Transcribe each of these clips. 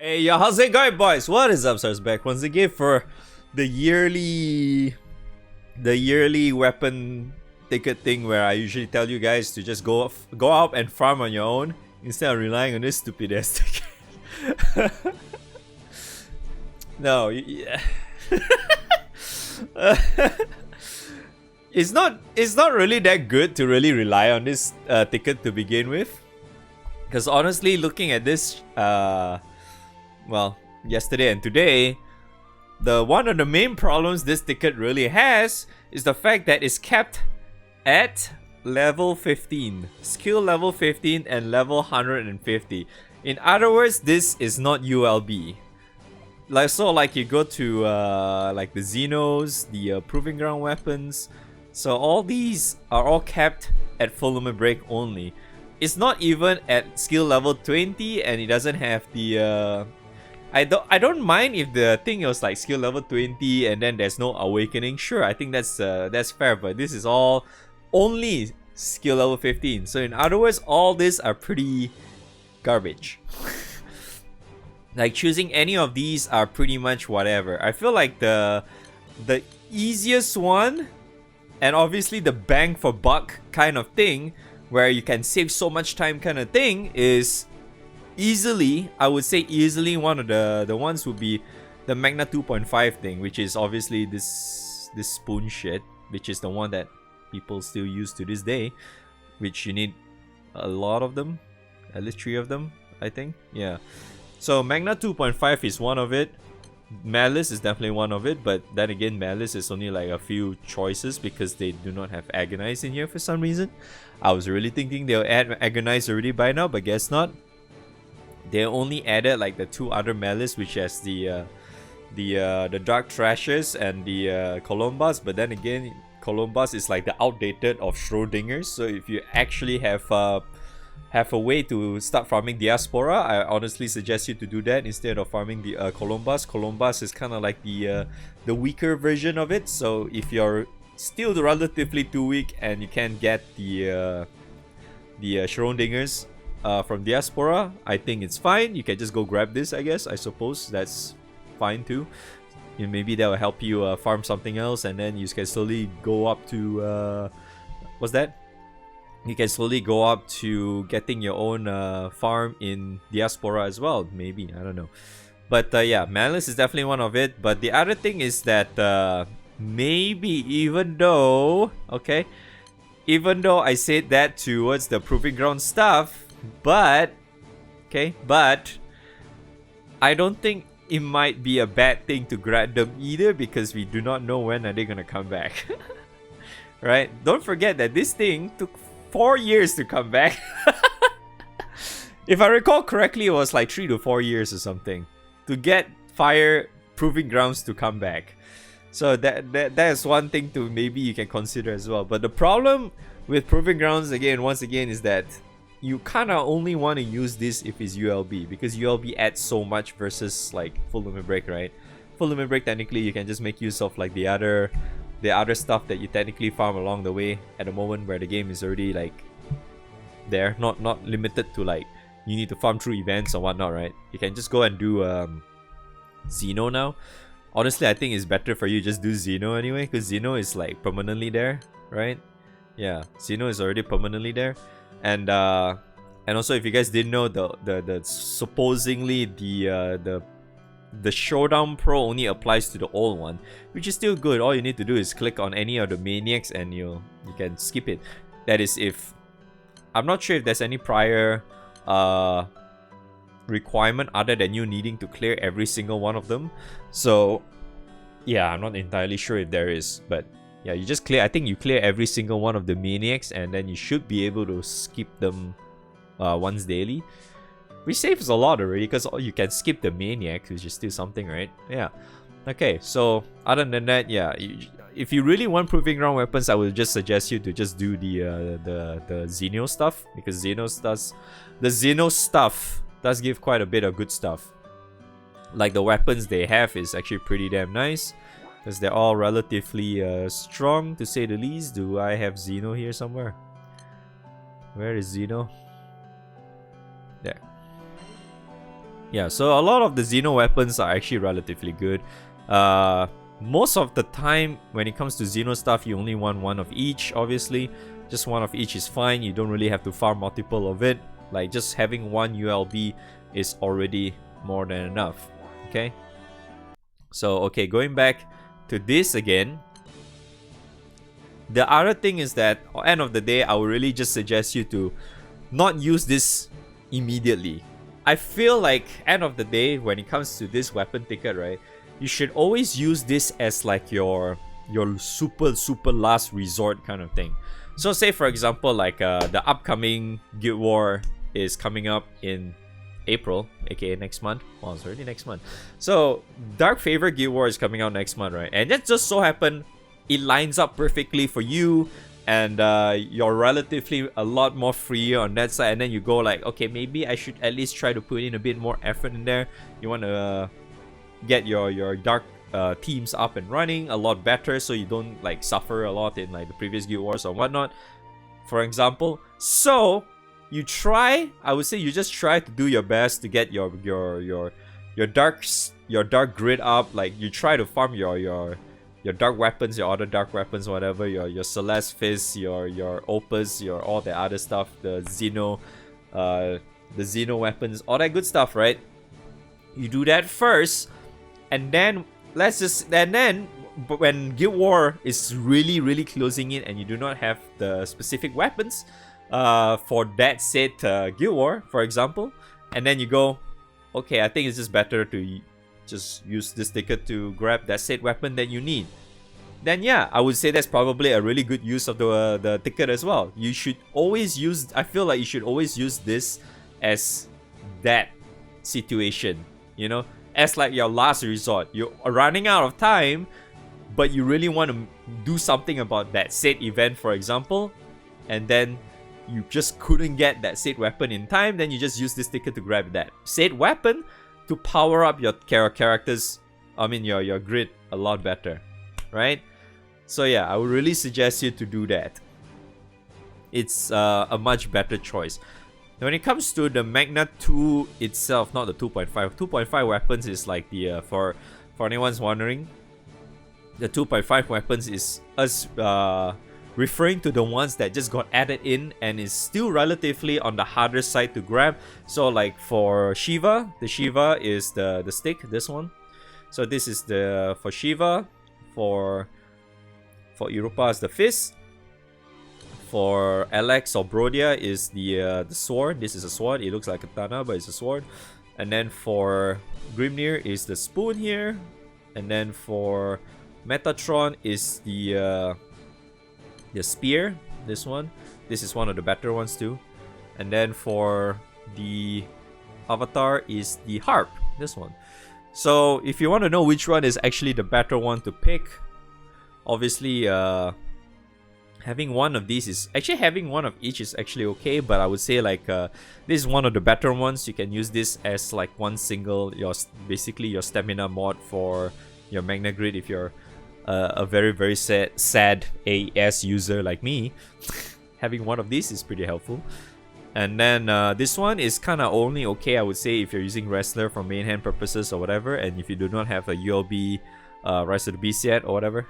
Hey, yo, how's it going, boys? What is up, stars? Back once again for the yearly weapon ticket thing, where I usually tell you guys to just go out and farm on your own instead of relying on this stupid ass ticket. No, yeah. It's not really that good to really rely on this ticket to begin with, because honestly, looking at this well, yesterday and today, one of the main problems this ticket really has is the fact that it's capped at level 15, skill level 15 and level 150. In other words, this is not ULB. Like you go to like the Xenos, the Proving Ground weapons. So all these are all capped at full limit break only. It's not even at skill level 20, and it doesn't have the I don't mind if the thing was like skill level 20 and then there's no awakening. Sure, I think that's fair, but this is all only skill level 15. So in other words, all these are pretty garbage. Like choosing any of these are pretty much whatever. I feel like the easiest one, and obviously the bang for buck kind of thing, where you can save so much time kind of thing, is easily, I would say easily, one of the ones would be the Magna 2.5 thing, which is obviously this spoon shit, which is the one that people still use to this day, which you need a lot of them, at least 3 of them, I think. Yeah. So Magna 2.5 is one of it. Malice is definitely one of it, but then again, Malice is only like a few choices because they do not have Agonize in here for some reason. I was really thinking they'll add Agonize already by now, but guess not. They only added like the 2 other Malice, which has the Dark Thrashers and the Columbus. But then again, Columbus is like the outdated of Schrodinger's. So if you actually have a way to start farming Diaspora, I honestly suggest you to do that instead of farming the Columbus. Columbus is kind of like the weaker version of it. So if you're still relatively too weak and you can't get the Schrodinger's from Diaspora, I think it's fine. You can just go grab this, I guess. I suppose that's fine too. Maybe that will help you farm something else, and then you can slowly go up to what's that? You can slowly go up to getting your own farm in Diaspora as well. Maybe, I don't know. But yeah, Malice is definitely one of it. But the other thing is that maybe even though I said that towards the Proving Ground stuff, but I don't think it might be a bad thing to grab them either, because we do not know when are they gonna come back. Right? Don't forget that this thing took 4 years to come back. If I recall correctly, it was like 3 to 4 years or something to get Fire Proving Grounds to come back. So that is one thing to maybe you can consider as well. But the problem with Proving Grounds once again is that you kind of only want to use this if it's ULB, because ULB adds so much versus like Full Limit Break, right? Full Limit Break, technically you can just make use of like the other stuff that you technically farm along the way at the moment, where the game is already like there, not limited to like you need to farm through events or whatnot, right? You can just go and do Xeno now. Honestly, I think it's better for you just do Xeno anyway, because Xeno is like permanently there, right? Yeah, Xeno is already permanently there. And also, if you guys didn't know, the supposedly the Showdown Pro only applies to the old one, which is still good. All you need to do is click on any of the maniacs and you can skip it. That is, if I'm not sure if there's any prior requirement other than you needing to clear every single one of them. So yeah, I'm not entirely sure if there is, but yeah, you just clear. I think you clear every single one of the maniacs, and then you should be able to skip them once daily, which saves a lot already, because you can skip the maniacs, which is still something, right? Yeah. Okay, so other than that, yeah, if you really want Proving Ground weapons, I would just suggest you to just do the Xeno stuff, because the Xeno stuff does give quite a bit of good stuff. Like the weapons they have is actually pretty damn nice, because they're all relatively strong, to say the least. Do I have Xeno here somewhere? Where is Xeno? There. Yeah, so a lot of the Xeno weapons are actually relatively good. Most of the time, when it comes to Xeno stuff, you only want one of each, obviously. Just one of each is fine. You don't really have to farm multiple of it. Like, just having one ULB is already more than enough. Okay? So, okay, going back to this again. The other thing is that, at the end of the day, I would really just suggest you to not use this immediately. I feel like, end of the day, when it comes to this weapon ticket, right, you should always use this as like your super last resort kind of thing. So say for example, like the upcoming Guild War is coming up in April, aka next month. Well, it's already next month. So Dark Favor Guild War is coming out next month, right? And that just so happened it lines up perfectly for you, and you're relatively a lot more freer on that side. And then you go like, okay, maybe I should at least try to put in a bit more effort in there. You want to get your dark teams up and running a lot better, so you don't like suffer a lot in like the previous Guild Wars or whatnot, for example. So you try, I would say you just try to do your best to get your dark grid up. Like you try to farm your dark weapons, your other dark weapons, whatever, your Celeste Fist, your Opus, your all the other stuff, the Xeno weapons, all that good stuff, right? You do that first, and then when Guild War is really closing in and you do not have the specific weapons for that said Guild War, for example, and then you go, okay, I think it's just better to just use this ticket to grab that said weapon that you need. Then yeah, I would say that's probably a really good use of the ticket as well. You should always use, I feel like you should always use this as that situation, you know, as like your last resort. You're running out of time, but you really want to do something about that said event, for example, and then you just couldn't get that said weapon in time, then you just use this ticket to grab that said weapon to power up your characters, I mean your grid a lot better, right? So yeah, I would really suggest you to do that. It's a much better choice. Now, when it comes to the Magna 2 itself, not the 2.5. 2.5 weapons is like the for anyone's wondering, the 2.5 weapons is us referring to the ones that just got added in and is still relatively on the harder side to grab. So like for Shiva, the Shiva is the stick, this one. So this is the for Shiva. For Europa is the fist. For Alex or Brodia is the sword. This is a sword. It looks like a katana, but it's a sword. And then for Grimnir is the spoon here. And then for Metatron is the spear. This one. This is one of the better ones too. And then for the avatar is the harp. This one. So if you want to know which one is actually the better one to pick, obviously having one of these is actually, having one of each is actually okay, but I would say like this is one of the better ones. You can use this as like one single, basically your stamina mod for your Magna Grid if you're a very sad AS user like me. Having one of these is pretty helpful. And then this one is kind of only okay, I would say, if you're using Wrestler for main hand purposes or whatever, and if you do not have a ULB Rise of the Beast yet or whatever,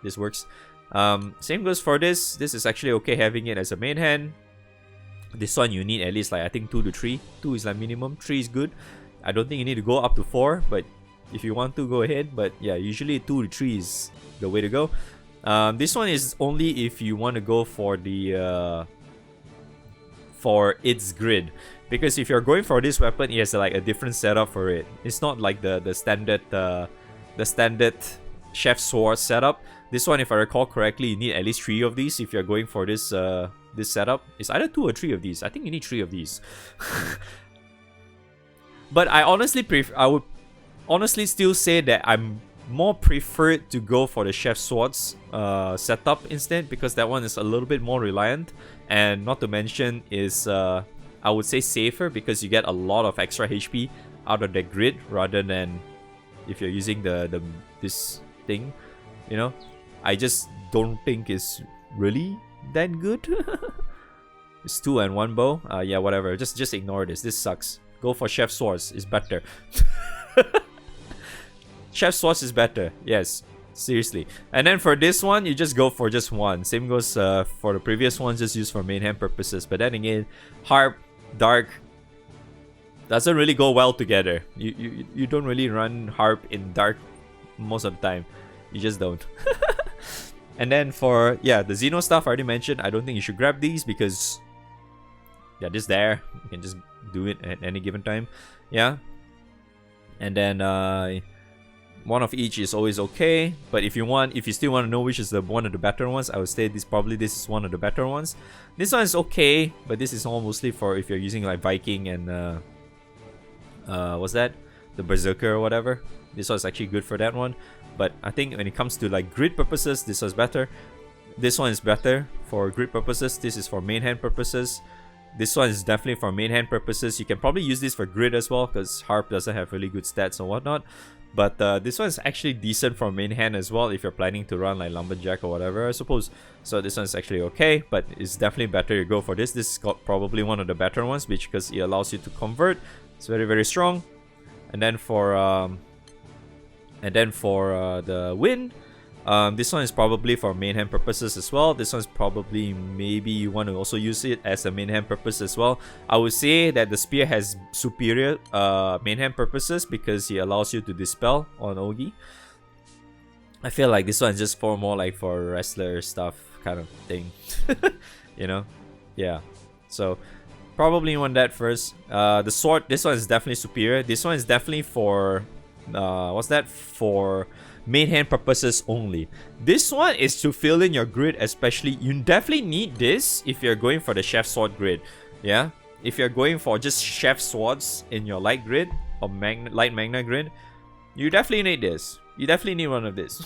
this works. Same goes for this. This is actually okay having it as a main hand. This one you need at least like I think 2 to 3. 2 is like minimum, 3 is good. I don't think you need to go up to 4, but if you want to, go ahead. But yeah, usually 2 to 3 is the way to go. This one is only if you want to go for the for its grid, because if you're going for this weapon, it has like a different setup for it. It's not like the standard chef sword setup. This one, if I recall correctly, you need at least 3 of these if you're going for this this setup. It's either 2 or 3 of these. I think you need 3 of these. But I would honestly still say that I'm more preferred to go for the chef swords setup instead, because that one is a little bit more reliant, and not to mention is I would say safer, because you get a lot of extra HP out of the grid rather than if you're using this thing, you know. I just don't think it's really that good. It's 2 and 1 bow. Yeah, whatever. Just ignore this. This sucks. Go for Chef Swords. It's better. Chef Swords is better. Yes. Seriously. And then for this one, you just go for just one. Same goes for the previous ones, just use for main hand purposes. But then again, Harp, Dark doesn't really go well together. You don't really run Harp in Dark most of the time. You just don't. And then for, yeah, the Xeno stuff I already mentioned, I don't think you should grab these because they're just there. You can just do it at any given time. Yeah. And then one of each is always okay. But if you still want to know which is one of the better ones, I would say this is one of the better ones. This one is okay, but this is all mostly for if you're using like Viking and what's that? The Berserker or whatever. This one's actually good for that one. But I think when it comes to like grid purposes, this one's better. This one is better for grid purposes. This is for main hand purposes. This one is definitely for main hand purposes. You can probably use this for grid as well because Harp doesn't have really good stats and whatnot. But this one is actually decent for main hand as well if you're planning to run like Lumberjack or whatever, I suppose. So this one is actually okay, but it's definitely better you go for this. This is probably one of the better ones because it allows you to convert. It's very, very strong. And then for the wind, this one is probably for main hand purposes as well. This one's probably maybe you want to also use it as a main hand purpose as well. I would say that the spear has superior main hand purposes because it allows you to dispel on Ogi. I feel like this one is just for more like for wrestler stuff kind of thing. You know? Yeah. So probably you want that first. The sword, this one is definitely superior. This one is definitely for what's that? For main hand purposes only. This one is to fill in your grid, especially. You definitely need this if you're going for the Chef Sword grid. Yeah, if you're going for just Chef Swords in your light grid or light Magna grid, you definitely need this. You definitely need one of this.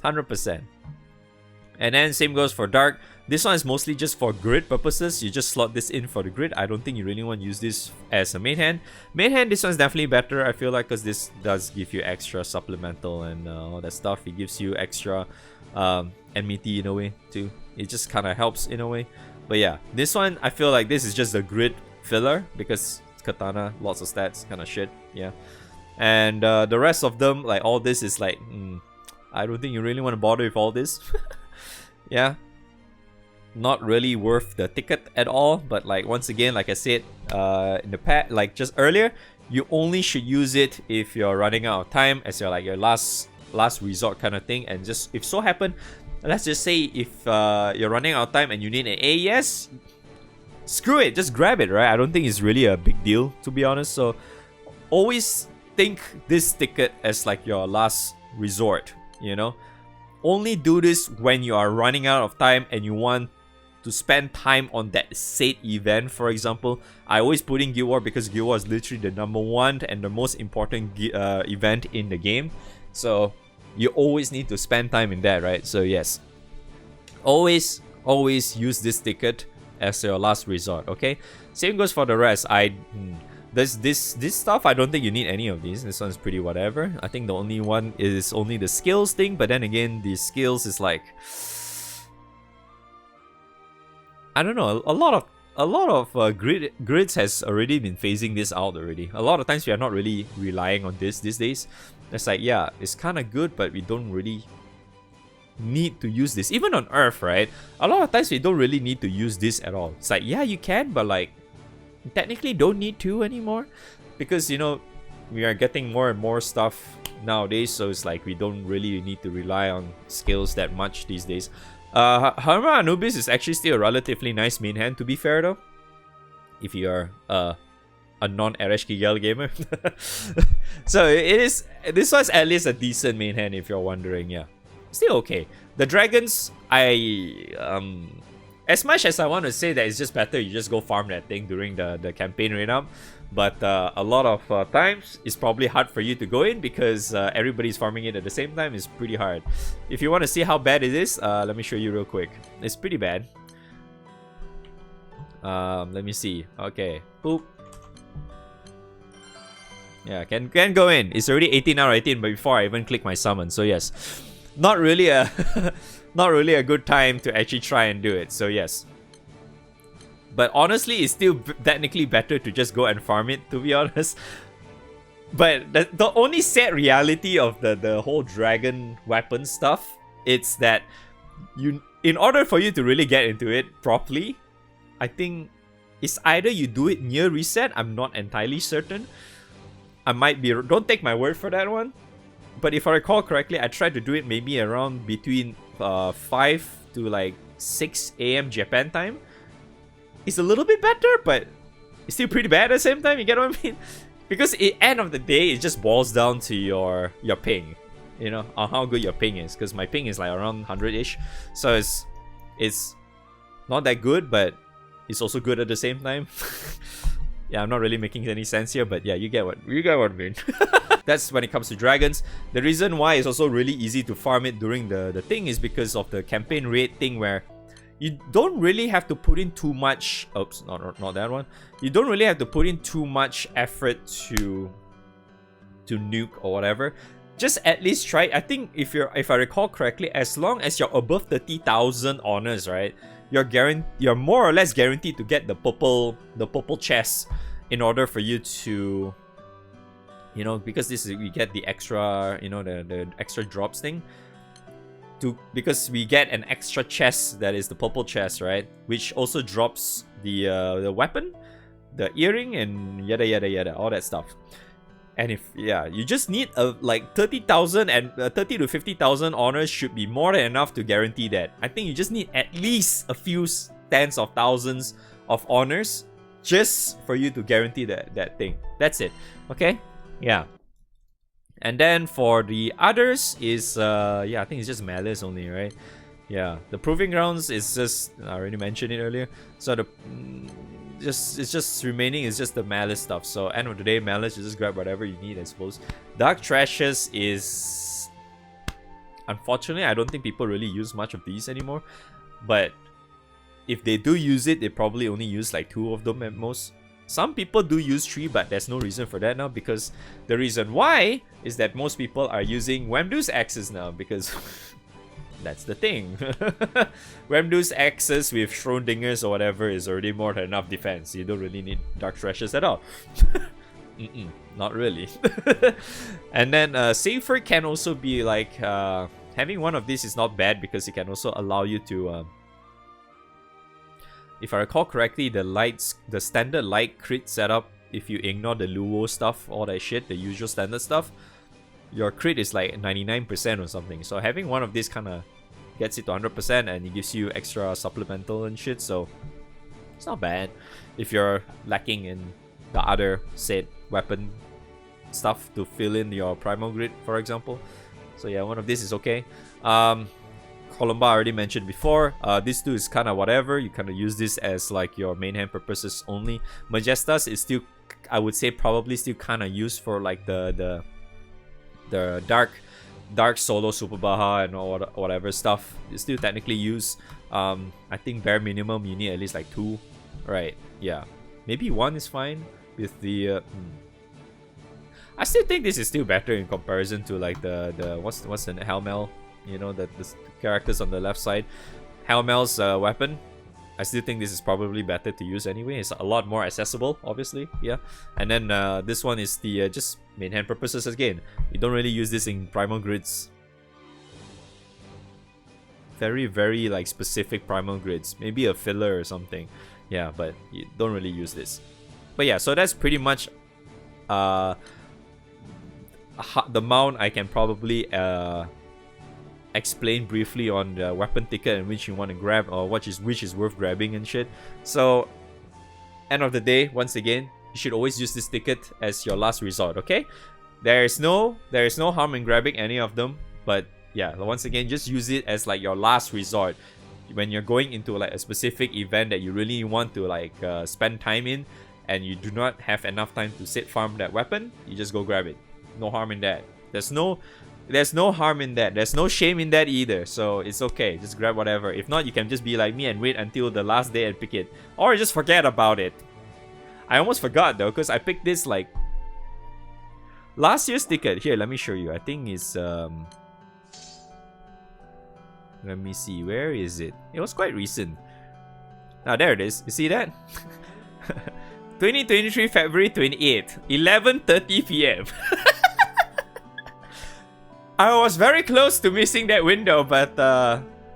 100%. And then same goes for Dark. This one is mostly just for grid purposes. You just slot this in for the grid. I don't think you really want to use this as a main hand. Main hand, this one's definitely better, I feel like, because this does give you extra supplemental and all that stuff. It gives you extra enmity in a way too. It just kind of helps in a way. But yeah, this one, I feel like this is just a grid filler because it's katana, lots of stats, kind of shit. Yeah. And the rest of them, like all this is like, I don't think you really want to bother with all this. Yeah. Not really worth the ticket at all, but like once again, like I said in the past, like just earlier, you only should use it if you're running out of time as your like your last resort kind of thing. And just if so happen, let's just say if you're running out of time and you need an AES, screw it, just grab it, right? I don't think it's really a big deal, to be honest. So always think this ticket as like your last resort, you know. Only do this when you are running out of time and you want to spend time on that said event. For example, I always put in Guild War because Guild War is literally the #1 and the most important event in the game. So you always need to spend time in that, right? So yes, always use this ticket as your last resort. Okay, same goes for the rest. This stuff, I don't think you need any of these. This one's pretty whatever. I think the only one is only the skills thing, but then again, the skills is like, I don't know, a lot of grids has already been phasing this out already. A lot of times we are not really relying on this these days. It's like, yeah, it's kind of good, but we don't really need to use this. Even on Earth, right? A lot of times we don't really need to use this at all. It's like, yeah, you can, but like, technically don't need to anymore because, you know, we are getting more and more stuff nowadays, so it's like we don't really need to rely on skills that much these days. Herma Anubis is actually still a relatively nice main hand, to be fair though, if you are a non-Ereshkigal Yell gamer. So it is, this was at least a decent main hand if you're wondering. Yeah, still okay. The dragons, as much as I want to say that it's just better you just go farm that thing during the campaign right now, but a lot of times it's probably hard for you to go in because everybody's farming it at the same time. It's pretty hard. If you want to see how bad it is, let me show you real quick. It's pretty bad. Let me see. Okay, boop. Yeah, can go in. It's already 18 out of 18, but before I even click my summon. So yes, not really a not really a good time to actually try and do it. So yes, But honestly, it's still technically better to just go and farm it, to be honest. But the only sad reality of the whole dragon weapon stuff, it's that in order for you to really get into it properly, I think it's either you do it near reset. I'm not entirely certain. I might be. Don't take my word for that one. But if I recall correctly, I tried to do it maybe around between 5 to like 6 a.m. Japan time. It's a little bit better, but it's still pretty bad at the same time. You get what I mean? Because at the end of the day, it just boils down to your ping, you know, on how good your ping is. Because my ping is like around 100-ish, so it's not that good, but it's also good at the same time. Yeah, I'm not really making any sense here, but yeah, you get what I mean. That's when it comes to dragons. The reason why it's also really easy to farm it during the thing is because of the campaign raid thing, where you don't really have to put in too much. Oops, not that one. You don't really have to put in too much effort to nuke or whatever. Just at least try. I think if I recall correctly, as long as you're above 30,000 honors, right, you're more or less guaranteed to get the purple chest in order for you to, you know, because we get the extra, you know, the extra drops thing. Because we get an extra chest that is the purple chest, right, which also drops the weapon, the earring, and yada yada yada, all that stuff. And you just need like 30,000 and 30 to 50,000 honors should be more than enough to guarantee that. I think you just need at least a few tens of thousands of honors just for you to guarantee that thing. That's it. Okay? Yeah. And then for the others is I think it's just malice only, right? Yeah, the proving grounds is just, I already mentioned it earlier. So it's just remaining is just the malice stuff. So end of the day, malice, you just grab whatever you need, I suppose. Dark Trashes is, unfortunately, I don't think people really use much of these anymore. But if they do use it, they probably only use like 2 of them at most. Some people do use 3, but there's no reason for that now, because the reason why is that most people are using Wemdu's axes now, because that's the thing. Wemdu's axes with Schrodinger's or whatever is already more than enough defense. You don't really need Dark Thrashes at all. Not really. And then Safer can also be like, having one of these is not bad, because it can also allow you to, if I recall correctly, the standard light crit setup, if you ignore the Luo stuff, all that shit, the usual standard stuff, your crit is like 99% or something. So having one of these kind of gets it to 100%, and it gives you extra supplemental and shit, so it's not bad if you're lacking in the other said weapon stuff to fill in your primal grid, for example. So yeah, one of these is okay. Columba I already mentioned before. This two is kind of whatever. You kind of use this as like your main hand purposes only. Majestas is still, I would say, probably still kind of used for like the dark solo super baja and all whatever stuff. It's still technically used. I think bare minimum you need at least like 2, right? Yeah, maybe 1 is fine with the. I still think this is still better in comparison to like the what's the Helmel, you know, the characters on the left side. Helmel's weapon, I still think this is probably better to use anyway. It's a lot more accessible, obviously, yeah. And then this one is the just main hand purposes again. You don't really use this in primal grids. Very, very like specific primal grids. Maybe a filler or something. Yeah, but you don't really use this. But yeah, so that's pretty much the mount I can probably explain briefly on the weapon ticket and which you want to grab, or which is worth grabbing and shit. So end of the day, once again, you should always use this ticket as your last resort, okay? There is no harm in grabbing any of them, but yeah, once again, just use it as like your last resort. When you're going into like a specific event that you really want to like spend time in, and you do not have enough time to sit farm that weapon, you just go grab it. No harm in that. There's no harm in that. There's no shame in that either. So it's okay. Just grab whatever. If not, you can just be like me and wait until the last day and pick it. Or just forget about it. I almost forgot though, because I picked this like last year's ticket. Here, let me show you. I think it's let me see. Where is it? It was quite recent. Now there it is. You see that? 2023 February 28th, 11:30 p.m. I was very close to missing that window, but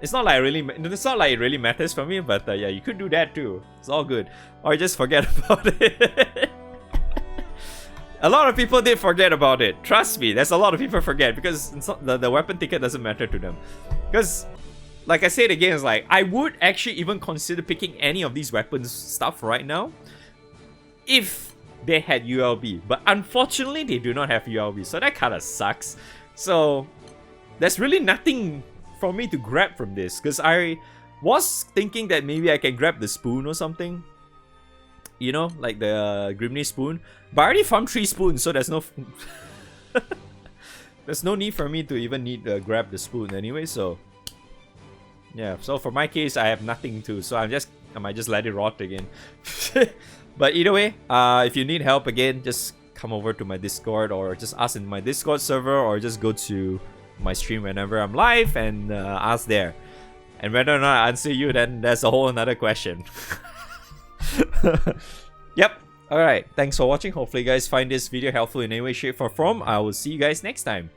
it's not like it really matters for me. But yeah, you could do that too. It's all good, or just forget about it. A lot of people did forget about it. Trust me, there's a lot of people forget because the weapon ticket doesn't matter to them. Because, like I said again, it's like I would actually even consider picking any of these weapons stuff right now if they had ULB. But unfortunately, they do not have ULB, so that kind of sucks. So there's really nothing for me to grab from this, because I was thinking that maybe I can grab the spoon or something, you know, like the Grimney spoon, but I already farmed 3 spoons, so there's no there's no need for me to even grab the spoon anyway. So yeah, so for my case, I have nothing to, so I might just let it rot again. But either way, if you need help again, just come over to my Discord, or just ask in my Discord server, or just go to my stream whenever I'm live and ask there. And whether or not I answer you, then that's a whole another question. Yep. Alright, thanks for watching. Hopefully you guys find this video helpful in any way, shape, or form. I will see you guys next time.